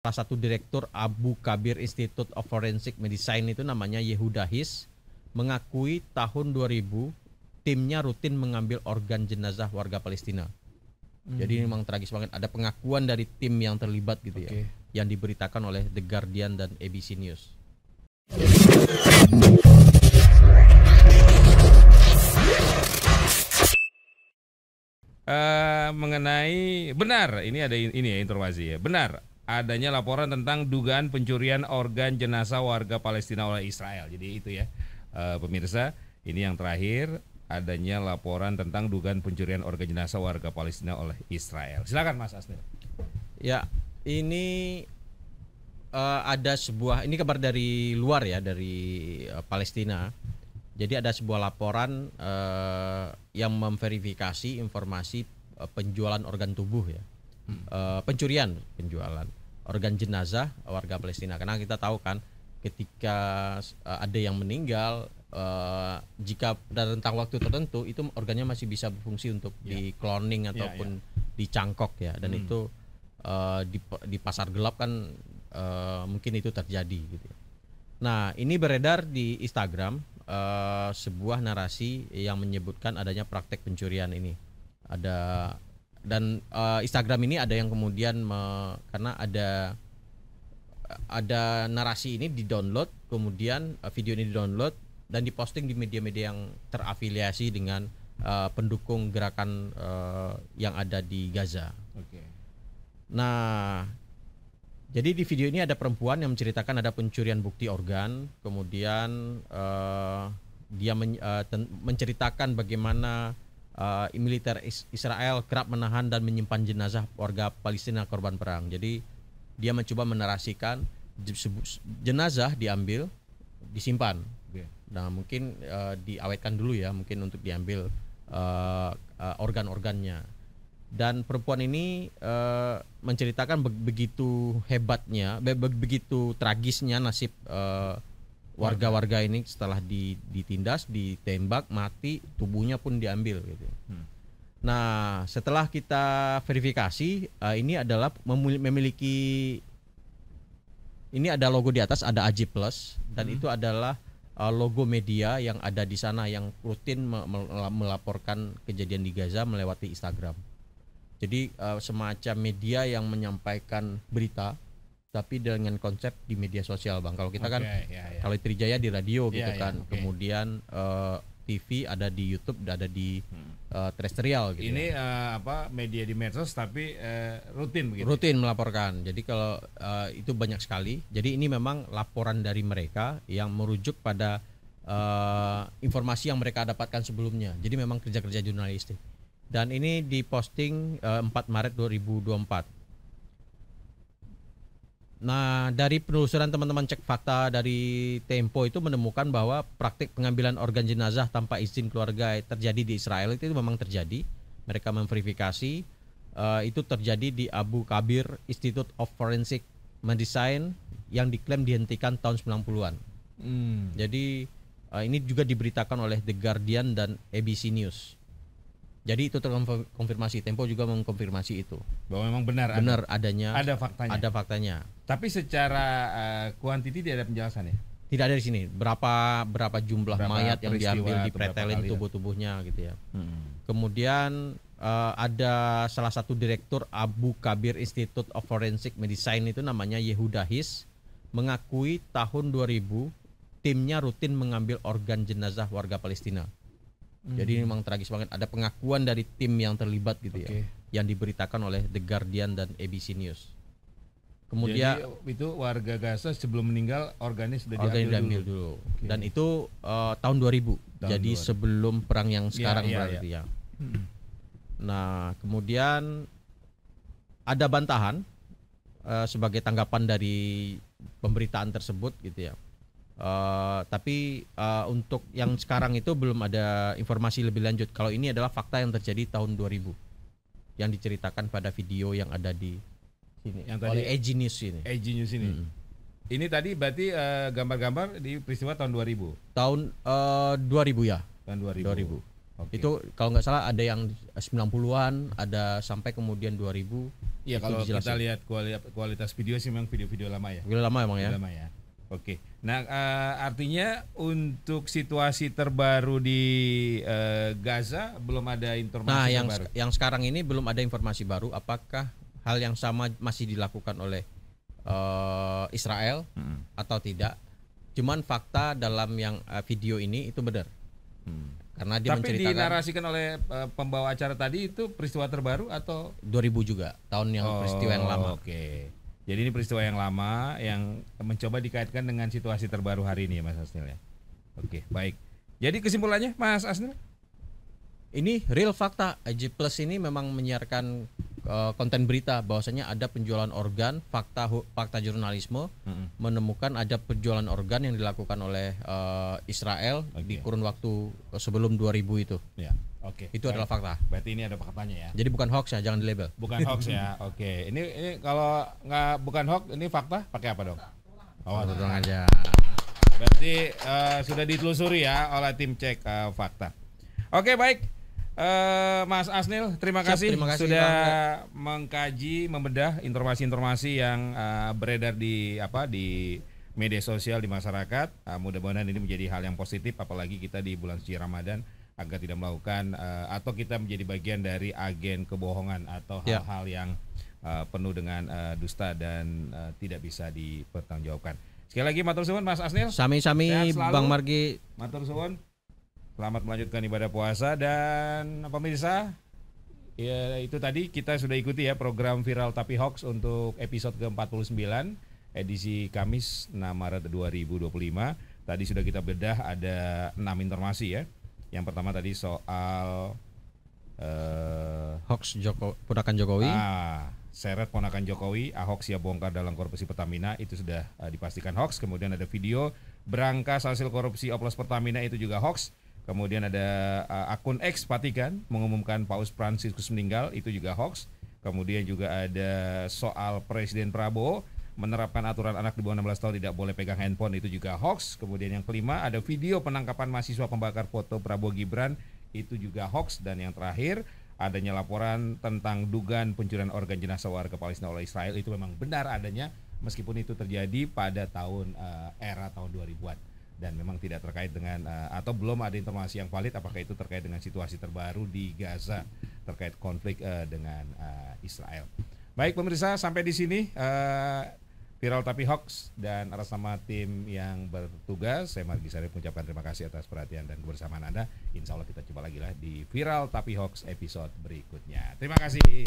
Salah satu direktur Abu Kabir Institute of Forensic Medicine itu namanya Yehuda His mengakui tahun 2000 timnya rutin mengambil organ jenazah warga Palestina. Jadi memang tragis banget. Ada pengakuan dari tim yang terlibat gitu ya, yang diberitakan oleh The Guardian dan ABC News. Mengenai benar ini ada ini ya informasi ya. Benar adanya laporan tentang dugaan pencurian organ jenazah warga Palestina oleh Israel. Jadi itu ya pemirsa, ini yang terakhir adanya laporan tentang dugaan pencurian organ jenazah warga Palestina oleh Israel. Silakan Mas Asnil. Ya, ini ada sebuah, ini kabar dari luar ya, dari Palestina. Jadi ada sebuah laporan yang memverifikasi informasi penjualan organ tubuh ya, penjualan organ jenazah warga Palestina. Karena kita tahu kan ketika ada yang meninggal, jika pada rentang waktu tertentu itu organnya masih bisa berfungsi untuk di cloning ataupun dicangkok ya, dan itu di pasar gelap kan mungkin itu terjadi gitu. Nah, ini beredar di Instagram sebuah narasi yang menyebutkan adanya praktek pencurian ini. Ada dan Instagram ini ada yang kemudian karena ada narasi ini di-download, kemudian video ini di-download dan diposting di media-media yang terafiliasi dengan pendukung gerakan yang ada di Gaza. Nah, jadi di video ini ada perempuan yang menceritakan ada pencurian bukti organ, kemudian dia menceritakan bagaimana militer Israel kerap menahan dan menyimpan jenazah warga Palestina korban perang. Jadi dia mencoba menarasikan jenazah diambil, disimpan. Nah, mungkin diawetkan dulu ya, mungkin untuk diambil organ-organnya. Dan perempuan ini menceritakan begitu hebatnya, begitu tragisnya nasib warga-warga ini setelah ditindas, ditembak, mati, tubuhnya pun diambil gitu. Nah, setelah kita verifikasi, ini adalah memiliki, ini ada logo di atas, ada AJ Plus, dan itu adalah logo media yang ada di sana yang rutin melaporkan kejadian di Gaza melewati Instagram. Jadi semacam media yang menyampaikan berita tapi dengan konsep di media sosial, Bang. Kalau kita kan kalau Trijaya di radio gitu kan. Kemudian TV ada di YouTube, ada di terestrial gitu. Ini media di medsos tapi rutin begitu. Rutin melaporkan. Jadi kalau itu banyak sekali. Jadi ini memang laporan dari mereka yang merujuk pada informasi yang mereka dapatkan sebelumnya. Jadi memang kerja-kerja jurnalistik. Dan ini diposting 4 Maret 2024. Nah, dari penelusuran teman-teman cek fakta dari Tempo itu menemukan bahwa praktik pengambilan organ jenazah tanpa izin keluarga terjadi di Israel itu memang terjadi. Mereka memverifikasi itu terjadi di Abu Kabir Institute of Forensic Medicine yang diklaim dihentikan tahun 90-an. Jadi ini juga diberitakan oleh The Guardian dan ABC News. Jadi itu terkonfirmasi. Tempo juga mengkonfirmasi itu bahwa memang benar adanya, ada faktanya. Tapi secara kuantiti tidak ada penjelasan ya? Tidak ada di sini berapa jumlah mayat yang diambil, dipretelin tubuh-tubuhnya gitu ya. Kemudian ada salah satu direktur Abu Kabir Institute of Forensic Medicine itu namanya Yehuda His mengakui tahun 2000 timnya rutin mengambil organ jenazah warga Palestina. Jadi memang tragis banget. Ada pengakuan dari tim yang terlibat gitu ya, yang diberitakan oleh The Guardian dan ABC News. Kemudian jadi itu warga Gaza sebelum meninggal organnya sudah diambil dulu. Dan itu tahun 2000. Jadi 2000. Sebelum perang yang sekarang berarti ya. Nah, kemudian ada bantahan sebagai tanggapan dari pemberitaan tersebut gitu ya. Tapi untuk yang sekarang itu belum ada informasi lebih lanjut. Kalau ini adalah fakta yang terjadi tahun 2000 yang diceritakan pada video yang ada di sini yang oleh AG News ini. AG News ini. Ini tadi berarti gambar-gambar di peristiwa tahun 2000. Tahun 2000 ya. Tahun 2000. Oke. Itu kalau nggak salah ada yang 90-an, ada sampai kemudian 2000. Iya, itu kalau dijelasin. kita lihat kualitas video sih memang video-video lama ya. Video lama emang ya. Video lama ya. Oke. Nah, artinya untuk situasi terbaru di Gaza belum ada informasi Nah, terbaru. yang sekarang ini belum ada informasi baru. Apakah hal yang sama masih dilakukan oleh Israel atau tidak? Cuman fakta dalam yang video ini itu benar. Karena dia Tapi menceritakan dinarasikan oleh pembawa acara tadi itu peristiwa terbaru atau 2000 juga, tahun yang peristiwa yang lama. Oke. Jadi ini peristiwa yang lama yang mencoba dikaitkan dengan situasi terbaru hari ini ya Mas Asnil ya. Oke, baik. Jadi kesimpulannya Mas Asnil? Ini real fakta. AJ Plus ini memang menyiarkan konten berita bahwasanya ada penjualan organ, fakta jurnalisme menemukan ada penjualan organ yang dilakukan oleh Israel di kurun waktu sebelum 2000 itu. Ya. Oke. Itu adalah fakta. Berarti ini ada faktanya ya. Jadi bukan hoax ya, jangan dilabel. Bukan hoax ya. Oke. Ini kalau nggak bukan hoax, ini fakta pakai apa dong? Oh, tenang aja. Berarti sudah ditelusuri ya oleh tim cek fakta. Oke, baik. Mas Asnil, terima kasih sudah mengkaji, membedah informasi-informasi yang beredar di media sosial di masyarakat. Mudah-mudahan ini menjadi hal yang positif, apalagi kita di bulan suci Ramadan, agar tidak melakukan atau kita menjadi bagian dari agen kebohongan atau hal-hal yang penuh dengan dusta dan tidak bisa dipertanggungjawabkan. Sekali lagi matur suwun Mas Asnil. Sami-sami Bang Margi. Matur suwun. Selamat melanjutkan ibadah puasa dan pemirsa. Ya, itu tadi kita sudah ikuti ya program Viral Tapi Hoax untuk episode ke-49 edisi Kamis 6 Maret 2025. Tadi sudah kita bedah ada 6 informasi ya. Yang pertama tadi soal hoax ponakan Jokowi. Seret ponakan Jokowi, Ahok siap bongkar dalam korupsi Pertamina, itu sudah dipastikan hoax. Kemudian ada video berangkas hasil korupsi oplos Pertamina, itu juga hoax. Kemudian ada akun X Vatikan mengumumkan Paus Franciscus meninggal, itu juga hoax. Kemudian juga ada soal Presiden Prabowo menerapkan aturan anak di bawah 16 tahun tidak boleh pegang handphone, itu juga hoax. Kemudian yang kelima ada video penangkapan mahasiswa pembakar foto Prabowo Gibran, itu juga hoax. Dan yang terakhir adanya laporan tentang dugaan pencurian organ jenazah warga Palestina oleh Israel, itu memang benar adanya, meskipun itu terjadi pada tahun era tahun 2000-an dan memang tidak terkait dengan atau belum ada informasi yang valid apakah itu terkait dengan situasi terbaru di Gaza terkait konflik dengan Israel. Baik pemirsa, sampai di sini Viral Tapi Hoax dan atas nama tim yang bertugas, saya Margi Sarif mengucapkan terima kasih atas perhatian dan kebersamaan Anda. Insya Allah kita coba lagi lah di Viral Tapi Hoax episode berikutnya. Terima kasih.